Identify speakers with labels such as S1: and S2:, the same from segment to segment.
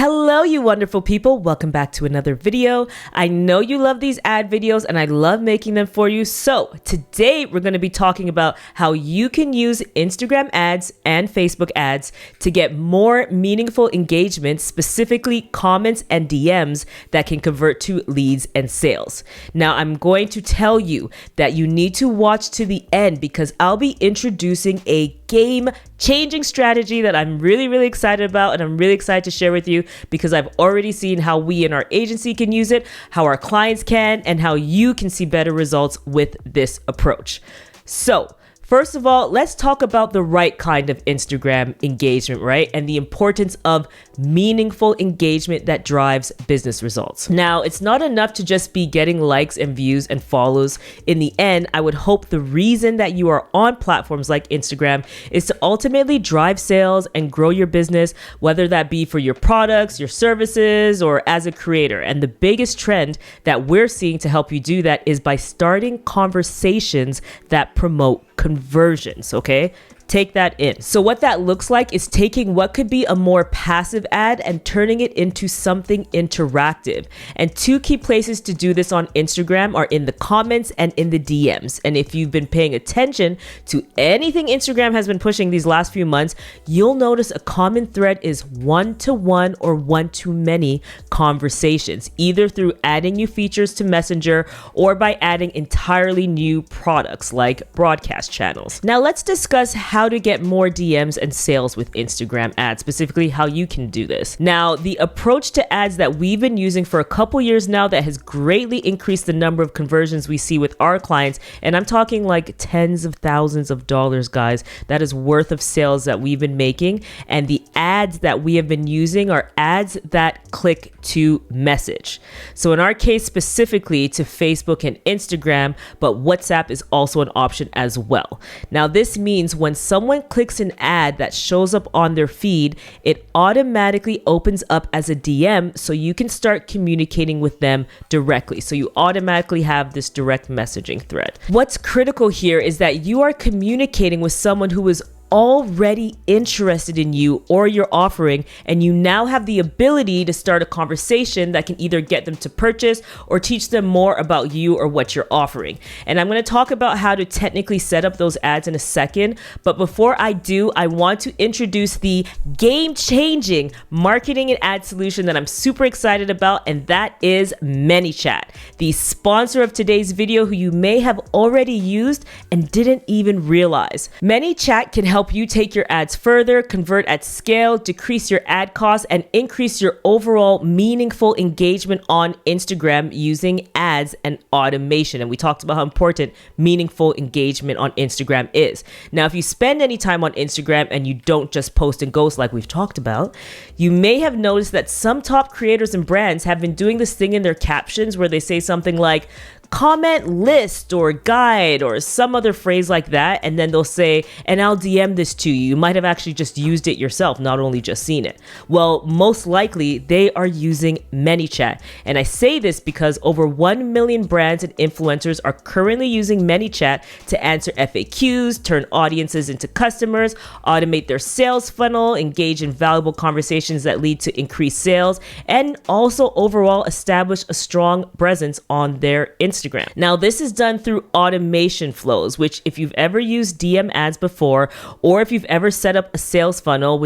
S1: Hello, you wonderful people. Welcome back to another video. I know you love these ad videos and I love making them for you. So today we're going to be talking about how you can use Instagram ads and Facebook ads to get more meaningful engagement, specifically comments and DMs that can convert to leads and sales. Now, I'm going to tell you that you need to watch to the end because I'll be introducing a game-changing strategy that I'm really excited about, and I'm really excited to share with you because I've already seen how we in our agency can use it, how our clients can, and how you can see better results with this approach. So, first of all, let's talk about the right kind of Instagram engagement, right? And the importance of meaningful engagement that drives business results. Now, it's not enough to just be getting likes and views and follows. In the end, I would hope the reason that you are on platforms like Instagram is to ultimately drive sales and grow your business, whether that be for your products, your services, or as a creator. And the biggest trend that we're seeing to help you do that is by starting conversations that promote conversions, okay? Take that in. So what that looks like is taking what could be a more passive ad and turning it into something interactive. And two key places to do this on Instagram are in the comments and in the DMs. And if you've been paying attention to anything Instagram has been pushing these last few months, you'll notice a common thread is one-to-one or one-to-many conversations, either through adding new features to Messenger or by adding entirely new products like broadcast channels. Now let's discuss how to get more DMs and sales with Instagram ads, specifically how you can do this. Now, the approach to ads that we've been using for a couple years now that has greatly increased the number of conversions we see with our clients, and I'm talking like tens of thousands of dollars, guys, that is worth of sales that we've been making. And the ads that we have been using are ads that click to message. So in our case, specifically to Facebook and Instagram, but WhatsApp is also an option as well. Now, this means when someone clicks an ad that shows up on their feed, it automatically opens up as a DM so you can start communicating with them directly. So you automatically have this direct messaging thread. What's critical here is that you are communicating with someone who is already interested in you or your offering, and you now have the ability to start a conversation that can either get them to purchase or teach them more about you or what you're offering. And I'm going to talk about how to technically set up those ads in a second, but before I do, I want to introduce the game-changing marketing and ad solution that I'm super excited about, and that is ManyChat, the sponsor of today's video, who you may have already used and didn't even realize. ManyChat can help you take your ads further, convert at scale, decrease your ad costs, and increase your overall meaningful engagement on Instagram using ads and automation. And we talked about how important meaningful engagement on Instagram is. Now, if you spend any time on Instagram and you don't just post and ghost like we've talked about, you may have noticed that some top creators and brands have been doing this thing in their captions where they say something like, comment list or guide or some other phrase like that, and then they'll say, and I'll DM this to you. You might have actually just used it yourself, not only just seen it. Well, most likely they are using ManyChat. And I say this because over 1 million brands and influencers are currently using ManyChat to answer FAQs, turn audiences into customers, automate their sales funnel, engage in valuable conversations that lead to increased sales, and also overall establish a strong presence on their Instagram. Now, this is done through automation flows, which if you've ever used DM ads before, or if you've ever set up a sales funnel,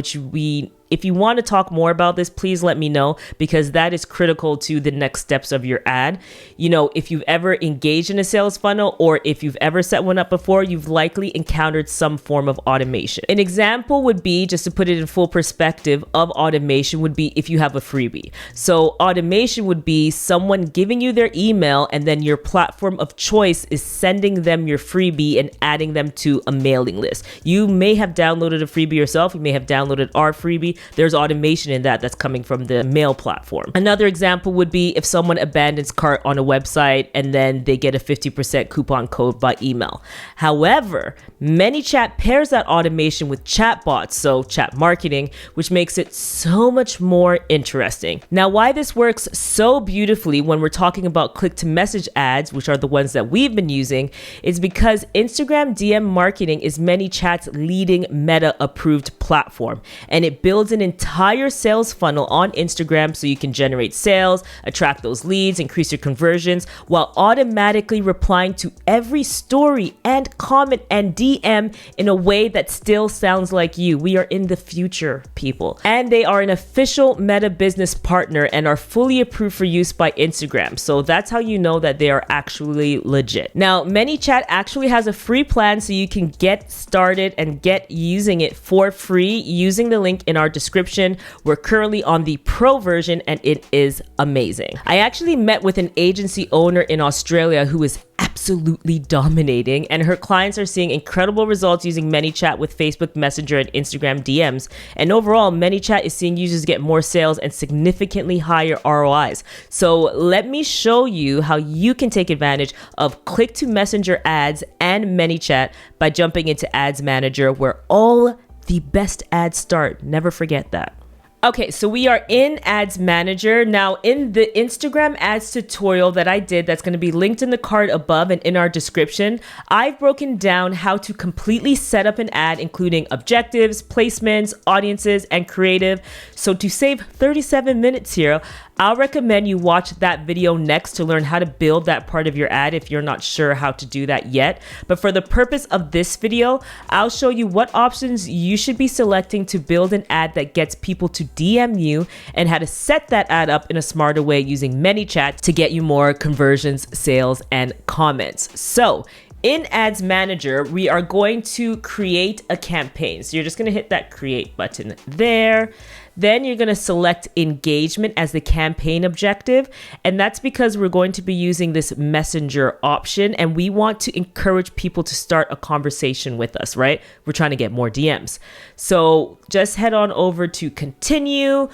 S1: if you want to talk more about this, please let me know, because that is critical to the next steps of your ad. You know, if you've ever engaged in a sales funnel or if you've ever set one up before, you've likely encountered some form of automation. An example would be, just to put it in full perspective of automation, would be if you have a freebie. So automation would be someone giving you their email and then your platform of choice is sending them your freebie and adding them to a mailing list. You may have downloaded a freebie yourself. You may have downloaded our freebie. There's automation in that's coming from the mail platform. Another example would be if someone abandons cart on a website and then they get a 50% coupon code by email. However, ManyChat pairs that automation with chatbots, so chat marketing, which makes it so much more interesting. Now, why this works so beautifully when we're talking about click-to-message ads, which are the ones that we've been using, is because Instagram DM marketing is ManyChat's leading Meta-approved platform, and it builds builds an entire sales funnel on Instagram so you can generate sales, attract those leads, increase your conversions while automatically replying to every story and comment and DM in a way that still sounds like you. We are in the future, people. And they are an official Meta business partner and are fully approved for use by Instagram. So that's how you know that they are actually legit. Now, ManyChat actually has a free plan so you can get started and get using it for free using the link in our description. We're currently on the pro version and it is amazing. I actually met with an agency owner in Australia who is absolutely dominating, and her clients are seeing incredible results using ManyChat with Facebook Messenger and Instagram DMs. And overall, ManyChat is seeing users get more sales and significantly higher ROIs. So let me show you how you can take advantage of click to messenger ads and ManyChat by jumping into Ads Manager, where all the best ads start. Never forget that. Okay, so we are in Ads Manager. Now, in the Instagram ads tutorial that I did, that's going to be linked in the card above and in our description, I've broken down how to completely set up an ad, including objectives, placements, audiences, and creative. So to save 37 minutes here, I'll recommend you watch that video next to learn how to build that part of your ad if you're not sure how to do that yet. But for the purpose of this video, I'll show you what options you should be selecting to build an ad that gets people to DM you and how to set that ad up in a smarter way using ManyChat to get you more conversions, sales, and comments. So in Ads Manager, we are going to create a campaign. So you're just going to hit that create button there. Then you're going to select engagement as the campaign objective. And that's because we're going to be using this messenger option and we want to encourage people to start a conversation with us, right? We're trying to get more DMs. So just head on over to continue.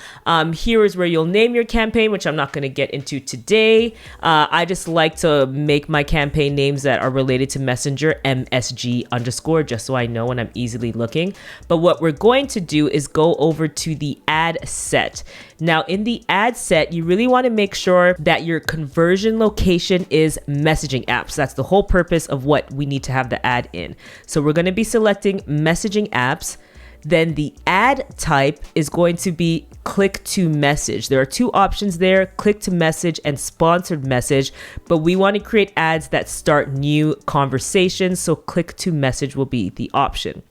S1: Here is where you'll name your campaign, which I'm not going to get into today. I just like to make my campaign names that are related to Messenger, MSG_, just so I know when I'm easily looking. But what we're going to do is go over to the ad set. Now in the ad set, you really want to make sure that your conversion location is messaging apps. That's the whole purpose of what we need to have the ad in. So we're going to be selecting messaging apps. Then the ad type is going to be click to message. There are two options there, click to message and sponsored message, but we want to create ads that start new conversations. So click to message will be the option.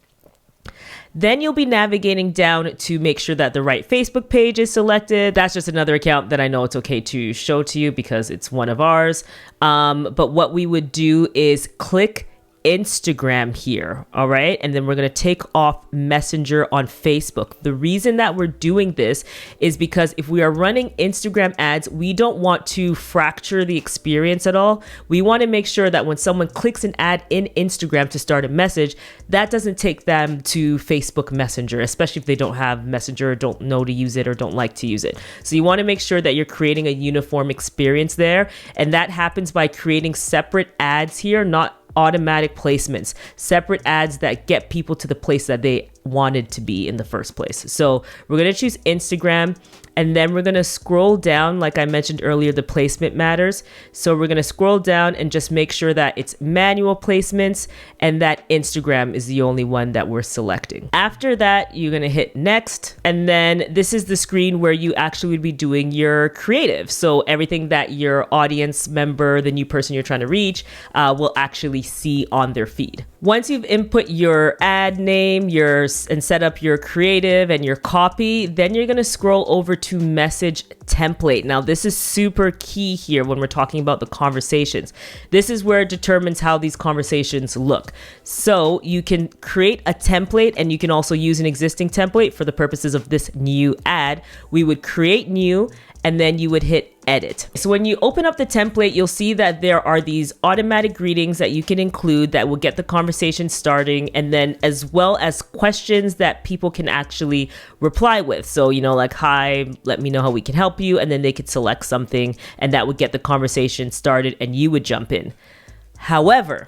S1: Then you'll be navigating down to make sure that the right Facebook page is selected. That's just another account that I know it's okay to show to you because it's one of ours. But what we would do is click Instagram here, all right? And then we're going to take off Messenger on Facebook. The reason that we're doing this is because if we are running Instagram ads, we don't want to fracture the experience at all. We want to make sure that when someone clicks an ad in Instagram to start a message, that doesn't take them to Facebook Messenger, especially if they don't have Messenger or don't know to use it or don't like to use it. So you want to make sure that you're creating a uniform experience there. And that happens by creating separate ads here, not automatic placements, separate ads that get people to the place that they wanted to be in the first place. So we're going to choose Instagram and then we're going to scroll down. Like I mentioned earlier, the placement matters. So we're going to scroll down and just make sure that it's manual placements and that Instagram is the only one that we're selecting. After that, you're going to hit next. And then this is the screen where you actually would be doing your creative. So everything that your audience member, the new person you're trying to reach, will actually see on their feed. Once you've input your ad name, and set up your creative and your copy, then you're going to scroll over to message template. Now, this is super key here when we're talking about the conversations. This is where it determines how these conversations look. So you can create a template and you can also use an existing template for the purposes of this new ad. We would create new and then you would hit edit. So when you open up the template, you'll see that there are these automatic greetings that you can include that will get the conversation starting, and then as well as questions that people can actually reply with. So, like, hi, let me know how we can help you. And then they could select something and that would get the conversation started and you would jump in. However,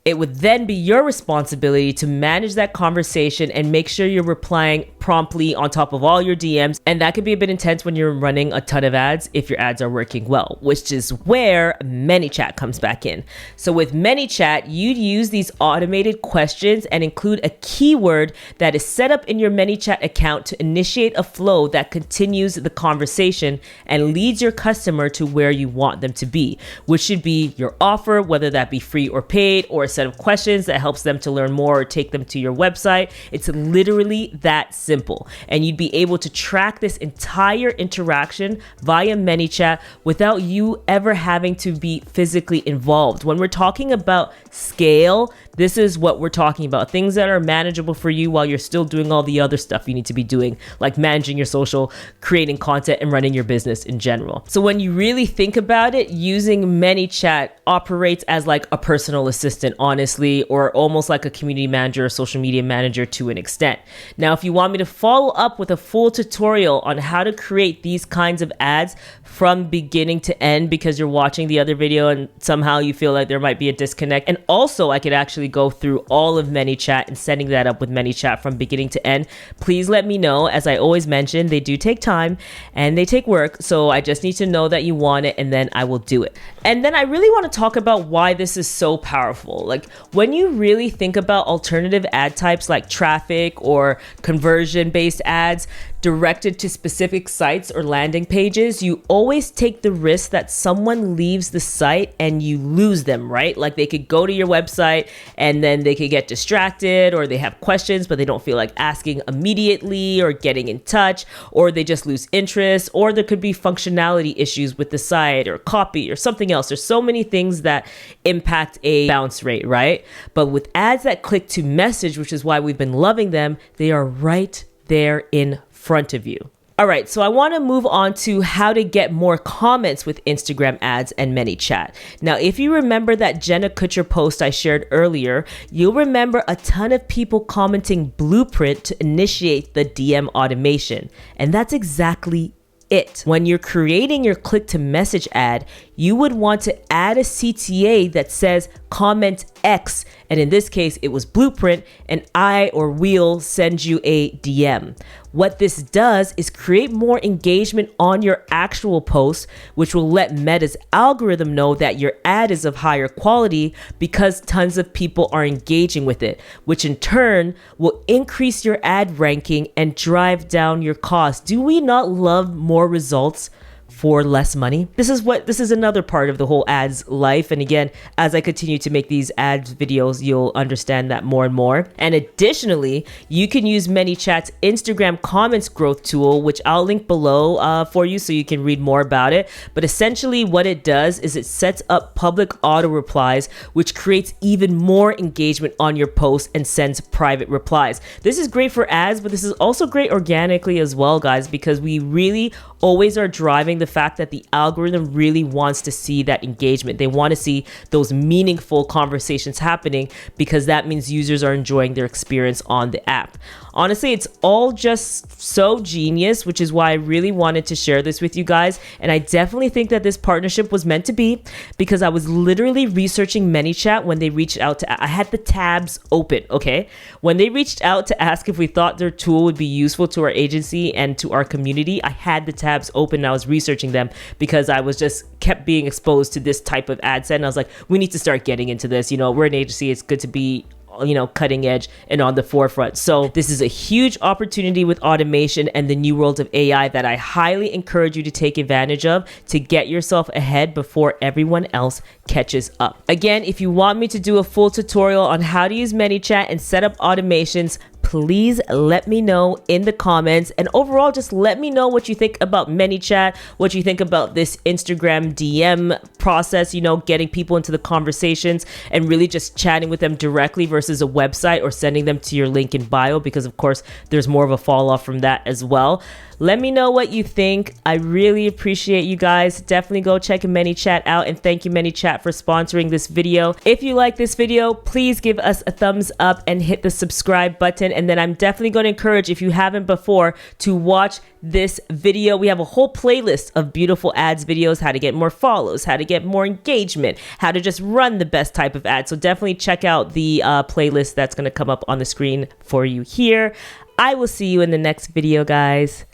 S1: It would then be your responsibility to manage that conversation and make sure you're replying promptly on top of all your DMs. And that can be a bit intense when you're running a ton of ads if your ads are working well, which is where ManyChat comes back in. So with ManyChat, you'd use these automated questions and include a keyword that is set up in your ManyChat account to initiate a flow that continues the conversation and leads your customer to where you want them to be, which should be your offer, whether that be free or paid, or a set of questions that helps them to learn more or take them to your website. It's literally that simple. And you'd be able to track this entire interaction via ManyChat without you ever having to be physically involved. When we're talking about scale, this is what we're talking about. Things that are manageable for you while you're still doing all the other stuff you need to be doing, like managing your social, creating content, and running your business in general. So when you really think about it, using ManyChat operates as like a personal assistant, honestly, or almost like a community manager or social media manager to an extent. Now, if you want me to follow up with a full tutorial on how to create these kinds of ads from beginning to end because you're watching the other video and somehow you feel like there might be a disconnect, and also I could actually go through all of ManyChat and setting that up with ManyChat from beginning to end, please let me know. As I always mention, they do take time and they take work, so I just need to know that you want it and then I will do it. And then I really want to talk about why this is so powerful. Like when you really think about alternative ad types like traffic or conversion-based ads directed to specific sites or landing pages, you always take the risk that someone leaves the site and you lose them, right? Like they could go to your website and then they could get distracted, or they have questions but they don't feel like asking immediately or getting in touch, or they just lose interest, or there could be functionality issues with the site or copy or something else. There's so many things that impact a bounce rate, right? But with ads that click to message, which is why we've been loving them, they are right there in front of you. All right, so I want to move on to how to get more comments with Instagram ads and ManyChat. Now, if you remember that Jenna Kutcher post I shared earlier, you'll remember a ton of people commenting Blueprint to initiate the DM automation. And that's exactly it. When you're creating your click to message ad, you would want to add a CTA that says comment X. And in this case, it was Blueprint, and I or we'll send you a DM. What this does is create more engagement on your actual post, which will let Meta's algorithm know that your ad is of higher quality because tons of people are engaging with it, which in turn will increase your ad ranking and drive down your costs. Do we not love more results for less money? This is another part of the whole ads life. And again, as I continue to make these ads videos, you'll understand that more and more. And additionally, you can use ManyChat's Instagram comments growth tool, which I'll link below for you so you can read more about it. But essentially what it does is it sets up public auto replies, which creates even more engagement on your post and sends private replies. This is great for ads, but this is also great organically as well, guys, because we really always are driving the fact that the algorithm really wants to see that engagement. They want to see those meaningful conversations happening because that means users are enjoying their experience on the app. Honestly, it's all just so genius, which is why I really wanted to share this with you guys. And I definitely think that this partnership was meant to be, because I was literally researching ManyChat when they reached out to, I had the tabs open, okay? When they reached out to ask if we thought their tool would be useful to our agency and to our community, I had the tabs open and I was researching them because I was just kept being exposed to this type of ad set. And I was like, we need to start getting into this. You know, we're an agency. It's good to be, you know, cutting edge and on the forefront. So this is a huge opportunity with automation and the new world of AI that I highly encourage you to take advantage of to get yourself ahead before everyone else catches up. Again, if you want me to do a full tutorial on how to use ManyChat and set up automations, please let me know in the comments. And overall, just let me know what you think about ManyChat, what you think about this Instagram DM process, you know, getting people into the conversations and really just chatting with them directly versus a website or sending them to your link in bio, because of course there's more of a fall off from that as well. Let me know what you think. I really appreciate you guys. Definitely go check ManyChat out, and thank you ManyChat for sponsoring this video. If you like this video, please give us a thumbs up and hit the subscribe button. And then I'm definitely going to encourage, if you haven't before, to watch this video. We have a whole playlist of beautiful ads videos, how to get more follows, how to get more engagement, how to just run the best type of ads. So definitely check out the playlist that's going to come up on the screen for you here. I will see you in the next video, guys.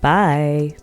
S1: Bye.